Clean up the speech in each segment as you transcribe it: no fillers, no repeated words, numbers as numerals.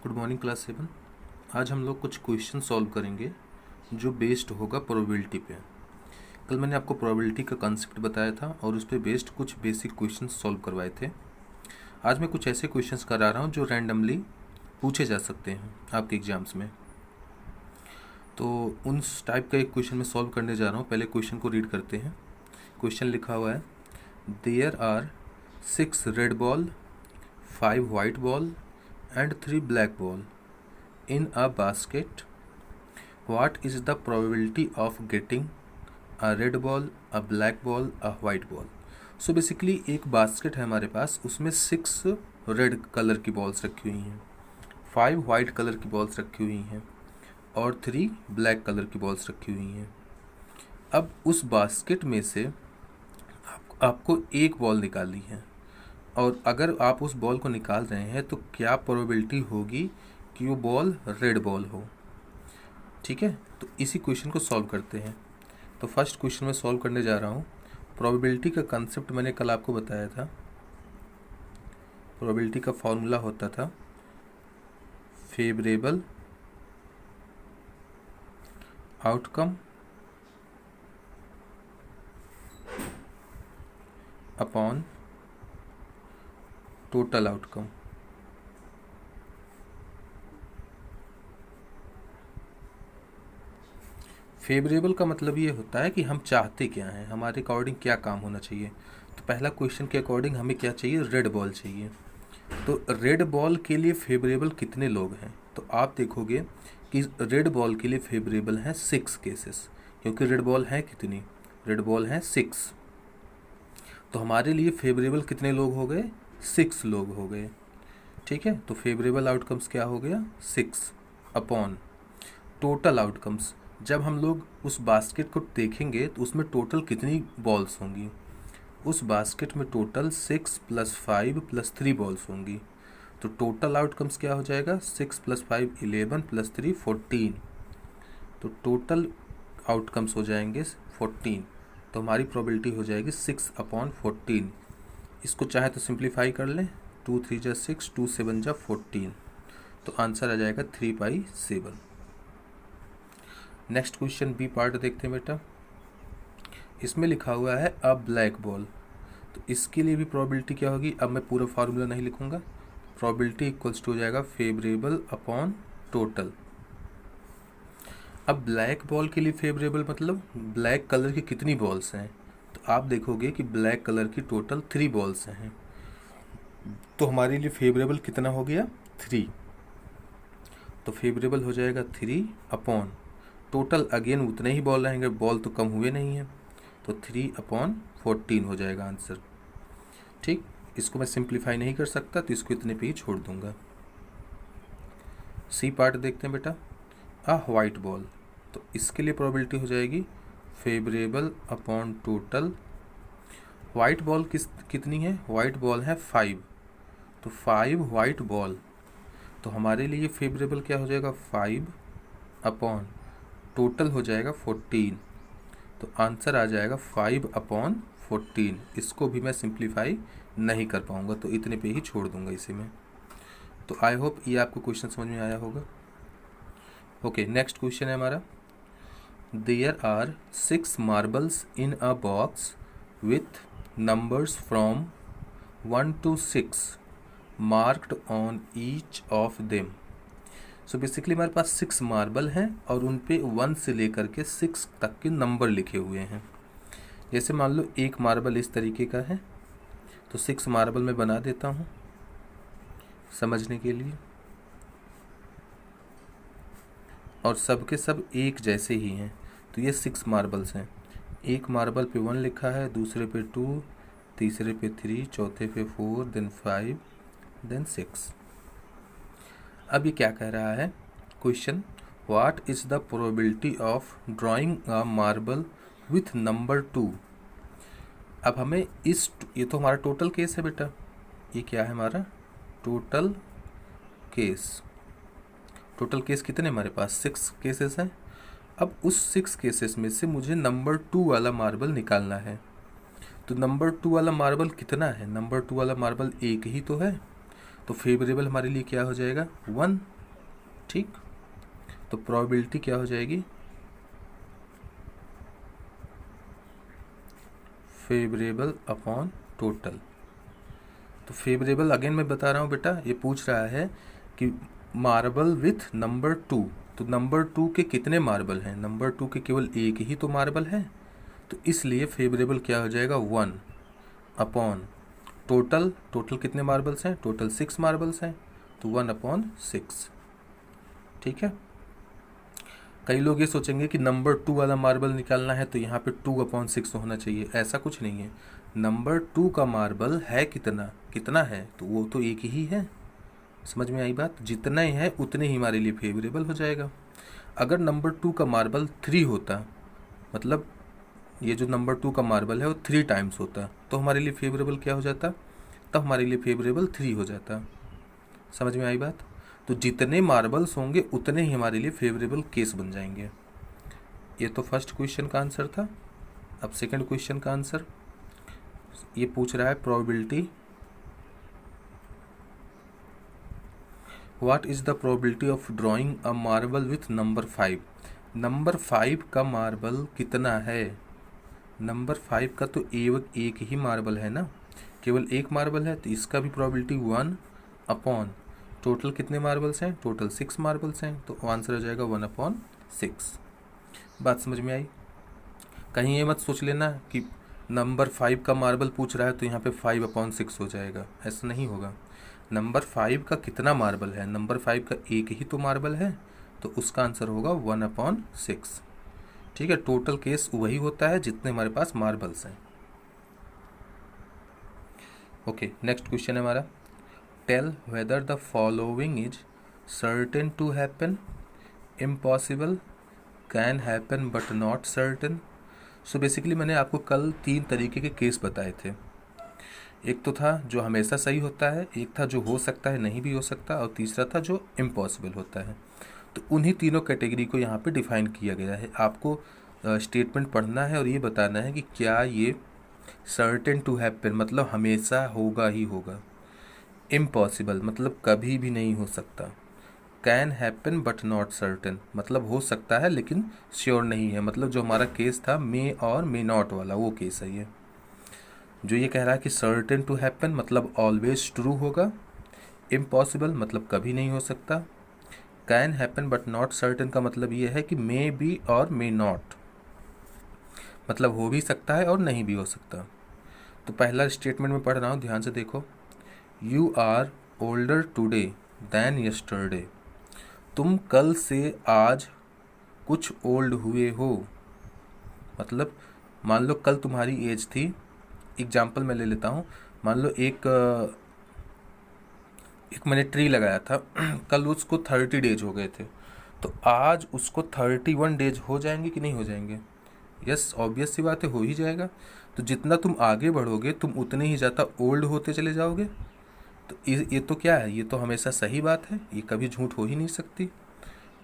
Good morning class 7। आज हम लोग कुछ क्वेश्चन सॉल्व करेंगे जो बेस्ड होगा प्रोबेबिलिटी पे। कल मैंने आपको प्रोबेबिलिटी का कॉन्सेप्ट बताया था और उस पे बेस्ड कुछ बेसिक क्वेश्चन सॉल्व करवाए थे। आज मैं कुछ ऐसे क्वेश्चंस करा रहा हूँ जो रैंडमली पूछे जा सकते हैं आपके एग्जाम्स में। तो उन टाइप का एक क्वेश्चन मैं सॉल्व करने जा रहा हूँ। पहले क्वेश्चन को रीड करते हैं। क्वेश्चन लिखा हुआ है, there are 6 red ball, 5 white ball and 3 black ball in a basket. What is the probability of getting a red ball, a black ball, a white ball? So basically एक basket है हमारे पास, उसमें 6 red colour की balls रखी हुई हैं, 5 white colour की balls रखी हुई हैं और 3 ब्लैक कलर की बॉल्स रखी हुई हैं। अब उस बास्केट में से आपको एक बॉल निकालनी है और अगर आप उस बॉल को निकाल रहे हैं तो क्या प्रोबेबिलिटी होगी कि वो बॉल रेड बॉल हो। ठीक है, तो इसी क्वेश्चन को सॉल्व करते हैं। तो फर्स्ट क्वेश्चन मैं सॉल्व करने जा रहा हूँ। प्रोबेबिलिटी का कंसेप्ट मैंने कल आपको बताया था। प्रोबेबिलिटी का फॉर्मूला होता था favourable outcome upon total outcome. Favourable का मतलब ये होता है कि हम चाहते क्या हैं, हमारे अकॉर्डिंग क्या काम होना चाहिए। तो पहला क्वेश्चन के अकॉर्डिंग हमें क्या चाहिए, रेड बॉल चाहिए। तो रेड बॉल के लिए फेवरेबल कितने लोग हैं, तो आप देखोगे कि रेड बॉल के लिए फेवरेबल हैं 6 केसेस, क्योंकि रेड बॉल हैं कितनी, रेड बॉल हैं 6। तो हमारे लिए फेवरेबल कितने लोग हो गए, 6 लोग हो गए। ठीक है, तो फेवरेबल आउटकम्स क्या हो गया, 6 अपॉन टोटल आउटकम्स। जब हम लोग उस बास्केट को देखेंगे तो उसमें टोटल कितनी बॉल्स होंगी, उस बास्केट में टोटल 6 + 5 + 3 बॉल्स होंगी। तो टोटल आउटकम्स क्या हो जाएगा, 6 + 5 11 + 3 14। तो टोटल आउटकम्स हो जाएंगे 14। तो हमारी प्रोबेबिलिटी हो जाएगी 6/14। इसको चाहे तो सिंप्लीफाई कर लें, 2 3 जा 6, 2 7 जा 14। तो आंसर आ जाएगा 3/7। नेक्स्ट क्वेश्चन बी पार्ट देखते हैं बेटा। इसमें लिखा हुआ है अ ब्लैक बॉल। तो इसके लिए भी प्रोबेबिलिटी क्या होगी, अब मैं पूरा फार्मूला नहीं लिखूंगा। प्रोबेबिलिटी इक्वल्स टू हो जाएगा फेवरेबल अपॉन टोटल। अब ब्लैक बॉल के लिए फेवरेबल मतलब ब्लैक कलर की कितनी बॉल्स हैं, तो आप देखोगे कि ब्लैक कलर की टोटल 3 बॉल्स हैं। तो हमारे लिए फेवरेबल कितना हो गया, 3। तो फेवरेबल हो जाएगा 3 अपॉन टोटल, अगेन उतने ही बॉल रहेंगे, बॉल तो कम हुए नहीं हैं, तो 3/14 हो जाएगा आंसर। ठीक, इसको मैं सिंप्लीफाई नहीं कर सकता तो इसको इतने पे ही छोड़ दूंगा। सी पार्ट देखते हैं बेटा, अ वाइट बॉल। तो इसके लिए प्रोबेबिलिटी हो जाएगी favourable upon total. White ball कितनी है, वाइट बॉल है 5, तो 5 वाइट बॉल। तो हमारे लिए फेवरेबल क्या हो जाएगा, 5 अपॉन टोटल हो जाएगा 14। तो आंसर आ जाएगा 5/14। इसको भी मैं सिंप्लीफाई नहीं कर पाऊंगा तो इतने पे ही छोड़ दूंगा इसे मैं। तो आई होप ये आपको क्वेश्चन समझ में आया होगा। ओके, नेक्स्ट क्वेश्चन है हमारा, there are 6 marbles in a box with numbers from 1 to 6 marked on each of them. So basically हमारे पास 6 मार्बल हैं और उन पे 1 से लेकर के 6 तक के नंबर लिखे हुए हैं। जैसे मान लो एक मार्बल इस तरीके का है, तो 6 मार्बल मैं बना देता हूँ समझने के लिए, और सब के सब एक जैसे ही हैं। तो ये 6 मार्बल्स हैं। एक मार्बल पे 1 लिखा है, दूसरे पे 2, तीसरे पे 3, चौथे पे 4, देन 5, देन 6। अब ये क्या कह रहा है question, what is the probability of drawing a marble with number 2। अब हमें ये तो हमारा टोटल केस है बेटा, ये क्या है हमारा टोटल केस। टोटल केस कितने हमारे पास, 6 केसेस हैं। अब उस 6 केसेस में से मुझे नंबर 2 वाला मार्बल निकालना है। तो नंबर 2 वाला मार्बल कितना है, नंबर 2 वाला मार्बल एक ही तो है, तो फेवरेबल हमारे लिए क्या हो जाएगा 1, ठीक। तो प्रोबेबिलिटी क्या हो जाएगी फेवरेबल अपॉन टोटल। तो फेवरेबल अगेन मैं बता रहा हूँ बेटा, ये पूछ रहा है कि मार्बल विथ नंबर 2, तो नंबर 2 के कितने मार्बल हैं, नंबर 2 के केवल एक ही तो मार्बल है, तो इसलिए फेवरेबल क्या हो जाएगा 1 अपॉन टोटल, टोटल कितने मार्बल्स हैं, टोटल 6 मार्बल्स हैं, तो 1/6, ठीक है। कई लोग ये सोचेंगे कि नंबर 2 वाला मार्बल निकालना है तो यहाँ पे 2/6 होना चाहिए, ऐसा कुछ नहीं है। नंबर 2 का मार्बल है कितना, कितना है, तो वो तो एक ही है। समझ में आई बात, जितना ही है उतने ही हमारे लिए फेवरेबल हो जाएगा। अगर नंबर 2 का मार्बल 3 होता, मतलब ये जो नंबर 2 का मार्बल है वो 3 टाइम्स होता, तो हमारे लिए फेवरेबल क्या हो जाता, तब हमारे लिए फेवरेबल 3 हो जाता। समझ में आई बात। तो जितने मार्बल्स होंगे उतने ही हमारे लिए फेवरेबल केस बन जाएंगे। ये तो फर्स्ट क्वेश्चन का आंसर था। अब सेकंड क्वेश्चन का आंसर ये पूछ रहा है probability, what is the probability of drawing a marble with number 5। Number 5 का मार्बल कितना है, नंबर 5 का तो एक ही मार्बल है ना, केवल एक मार्बल है, तो इसका भी प्रोबेबिलिटी 1 अपॉन टोटल कितने मार्बल्स हैं, टोटल 6 मार्बल्स हैं, तो आंसर हो जाएगा 1/6। बात समझ में आई। कहीं ये मत सोच लेना कि नंबर 5 का मार्बल पूछ रहा है तो यहाँ पे 5/6 हो जाएगा, ऐसा नहीं होगा। नंबर 5 का कितना मार्बल है, नंबर 5 का एक ही तो मार्बल है, तो उसका आंसर होगा 1/6, ठीक है। टोटल केस वही होता है जितने हमारे पास मार्बल्स हैं। ओके, नेक्स्ट क्वेश्चन है हमारा, tell whether the following is certain to happen, impossible, can happen but not certain. So basically मैंने आपको कल 3 तरीके के केस बताए थे। एक तो था जो हमेशा सही होता है, एक था जो हो सकता है नहीं भी हो सकता, और तीसरा था जो इम्पॉसिबल होता है। तो उन्हीं तीनों कैटेगरी को यहाँ पे डिफाइन किया गया है। आपको स्टेटमेंट पढ़ना है और ये बताना है कि क्या ये सर्टेन टू हैपन मतलब हमेशा होगा ही होगा, इम्पॉसिबल मतलब कभी भी नहीं हो सकता, can happen but not certain मतलब हो सकता है लेकिन श्योर नहीं है, मतलब जो हमारा केस था मे और मे नॉट वाला वो केस है ये। जो ये कह रहा है कि सर्टेन टू हैपन मतलब ऑलवेज ट्रू होगा, इम्पॉसिबल मतलब कभी नहीं हो सकता, can happen but not certain का मतलब ये है कि मे बी और मे नॉट मतलब हो भी सकता है और नहीं भी हो सकता। तो पहला स्टेटमेंट में पढ़ रहा हूँ, ध्यान से देखो, you are older today than yesterday, तुम कल से आज कुछ ओल्ड हुए हो, मतलब मान लो कल तुम्हारी एज थी, एग्जाम्पल मैं ले लेता हूँ, मान लो एक मैंने ट्री लगाया था कल उसको 30 डेज हो गए थे, तो आज उसको 31 डेज हो जाएंगे कि नहीं हो जाएंगे, यस ऑब्वियस सी बात है हो ही जाएगा। तो जितना तुम आगे बढ़ोगे तुम उतने ही ज़्यादा ओल्ड होते चले जाओगे। तो ये तो क्या है, ये तो हमेशा सही बात है, ये कभी झूठ हो ही नहीं सकती।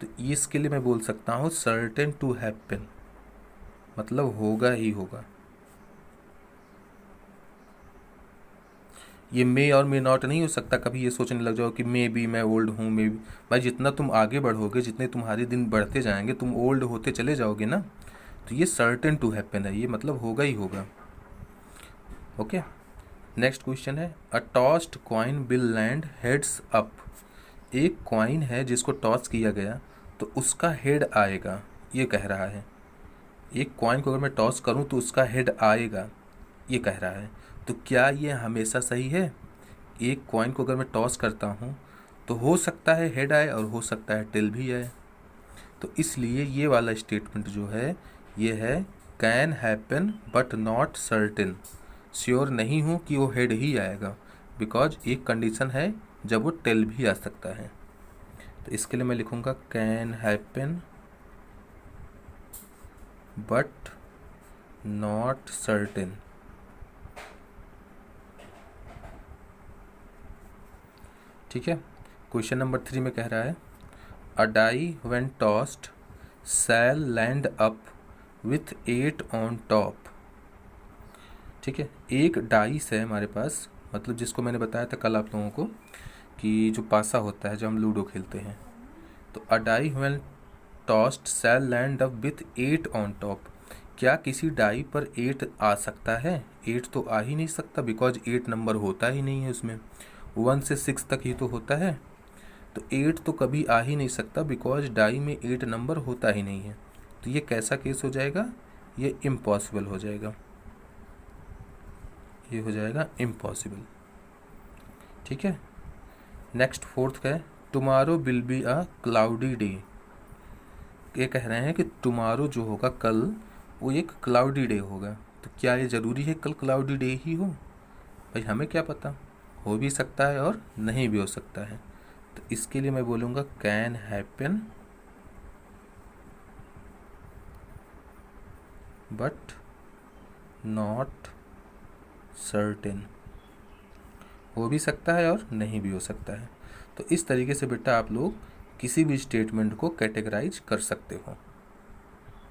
तो इसके लिए मैं बोल सकता हूँ सर्टेन टू हैपन मतलब होगा ही होगा। ये मे और मे नॉट नहीं हो सकता, कभी ये सोचने लग जाओ कि मे बी मैं ओल्ड हूँ, मे बी। भाई जितना तुम आगे बढ़ोगे, जितने तुम्हारे दिन बढ़ते जाएंगे तुम ओल्ड होते चले जाओगे ना, तो ये सर्टेन टू हैपन है, ये मतलब होगा ही होगा। ओके, नेक्स्ट क्वेश्चन है, a tossed coin will land heads up. एक कॉइन है जिसको टॉस किया गया तो उसका हेड आएगा, ये कह रहा है। एक कॉइन को अगर मैं टॉस करूं तो उसका हेड आएगा, ये कह रहा है। तो क्या ये हमेशा सही है? एक कॉइन को अगर मैं टॉस करता हूँ तो हो सकता है हेड आए और हो सकता है टेल भी आए। तो इसलिए ये वाला स्टेटमेंट जो है ये है can happen but not certain, sure नहीं हूँ कि वो हेड ही आएगा, बिकॉज एक कंडीशन है जब वो टेल भी आ सकता है। तो इसके लिए मैं लिखूँगा can happen but not certain. ठीक है, क्वेश्चन नंबर 3 में कह रहा है a die when tossed shall land up with 8 on top. ठीक है, एक डाइस है हमारे पास, मतलब जिसको मैंने बताया था कल आप लोगों को कि जो पासा होता है जब हम लूडो खेलते हैं, तो a die when tossed shall land up with 8 on top. क्या किसी डाई पर 8 आ सकता है? 8 तो आ ही नहीं सकता, बिकॉज 8 नंबर होता ही नहीं है उसमें, 1 से 6 तक ही तो होता है। तो 8 तो कभी आ ही नहीं सकता, बिकॉज डाई में 8 नंबर होता ही नहीं है। तो ये कैसा केस हो जाएगा? ये इम्पॉसिबल हो जाएगा, ये हो जाएगा इम्पॉसिबल। ठीक है। नेक्स्ट फोर्थ है tomorrow will be a cloudy day. ये कह रहे हैं कि टुमारो जो होगा कल, वो एक क्लाउडी डे होगा। तो क्या ये ज़रूरी है कल क्लाउडी डे ही हो? भाई हमें क्या पता, हो भी सकता है और नहीं भी हो सकता है। तो इसके लिए मैं बोलूँगा can happen but not certain. हो भी सकता है और नहीं भी हो सकता है। तो इस तरीके से बेटा आप लोग किसी भी स्टेटमेंट को कैटेगराइज कर सकते हो।